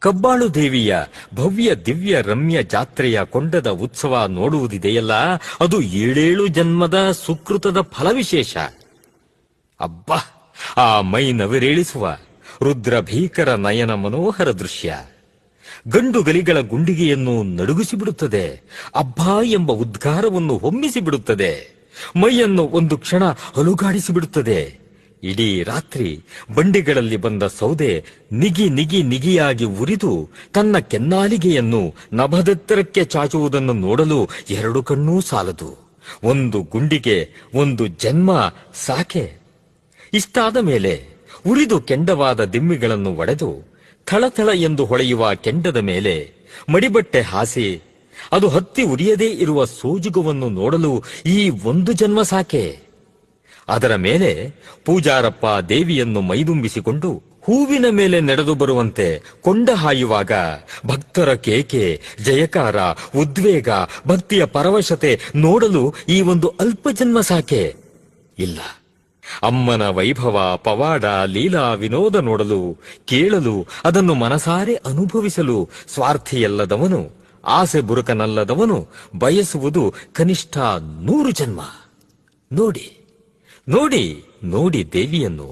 ಕಬ್ಬಾಳು ದೇವಿಯ ಭವ್ಯ ದಿವ್ಯ ರಮ್ಯ ಜಾತ್ರೆಯ ಕೊಂಡದ ಉತ್ಸವ ನೋಡುವುದಿದೆಯಲ್ಲ, ಅದು 7 ಜನ್ಮದ ಸುಕೃತದ ಫಲವಿಶೇಷ. ಅಬ್ಬಾ, ಆ ಮೈ ನವಿರೇಳಿಸುವ ರುದ್ರ ಭೀಕರ ನಯನ ಮನೋಹರ ದೃಶ್ಯ ಗಂಡು ಗಲಿಗಳ ಗುಂಡಿಗೆಯನ್ನು ನಡುಗಿಸಿಬಿಡುತ್ತದೆ. ಅಬ್ಬಾ ಎಂಬ ಉದ್ಗಾರವನ್ನು ಹೊಮ್ಮಿಸಿಬಿಡುತ್ತದೆ. ಮೈಯನ್ನು ಒಂದು ಕ್ಷಣ ಅಲುಗಾಡಿಸಿಬಿಡುತ್ತದೆ. ಇಡೀ ರಾತ್ರಿ ಬಂಡಿಗಳಲ್ಲಿ ಬಂದ ಸೌದೆ ನಿಗಿ ನಿಗಿ ನಿಗಿಯಾಗಿ ಉರಿದು ತನ್ನ ಕೆನ್ನಾಲಿಗೆಯನ್ನು ನಭದೆತ್ತರಕ್ಕೆ ಚಾಚುವುದನ್ನು ನೋಡಲು 2 ಕಣ್ಣೂ ಸಾಲದು. ಒಂದು ಗುಂಡಿಗೆ ಒಂದು ಜನ್ಮ ಸಾಕೆ. ಇಷ್ಟಾದ ಮೇಲೆ ಉರಿದು ಕೆಂಡವಾದ ದಿಮ್ಮಿಗಳನ್ನು ಒಡೆದು ಥಳಥಳ ಎಂದು ಹೊಳೆಯುವ ಕೆಂಡದ ಮೇಲೆ ಮಡಿಬಟ್ಟೆ ಹಾಸಿ ಅದು ಹತ್ತಿ ಉರಿಯದೇ ಇರುವ ಸೋಜಿಗವನ್ನು ನೋಡಲು ಈ 1 ಜನ್ಮ ಸಾಕೆ. ಅದರ ಮೇಲೆ ಪೂಜಾರಪ್ಪ ದೇವಿಯನ್ನು ಮೈದುಂಬಿಸಿಕೊಂಡು ಹೂವಿನ ಮೇಲೆ ನಡೆದು ಬರುವಂತೆ ಕೊಂಡ ಹಾಯುವಾಗ ಭಕ್ತರ ಕೇಕೆ, ಜಯಕಾರ, ಉದ್ವೇಗ, ಭಕ್ತಿಯ ಪರವಶತೆ ನೋಡಲು ಈ 1 ಅಲ್ಪ ಜನ್ಮ ಸಾಕೆ. ಇಲ್ಲ, ಅಮ್ಮನ ವೈಭವ, ಪವಾಡ, ಲೀಲಾ ವಿನೋದ ನೋಡಲು, ಕೇಳಲು, ಅದನ್ನು ಮನಸಾರೆ ಅನುಭವಿಸಲು ಸ್ವಾರ್ಥಿಯಲ್ಲದವನು, ಆಸೆ ಬುರುಕನಲ್ಲದವನು ಬಯಸುವುದು ಕನಿಷ್ಠ 100 ಜನ್ಮ. ನೋಡಿ ನೋಡಿ ನೋಡಿ ದೇವಿಯನ್ನು.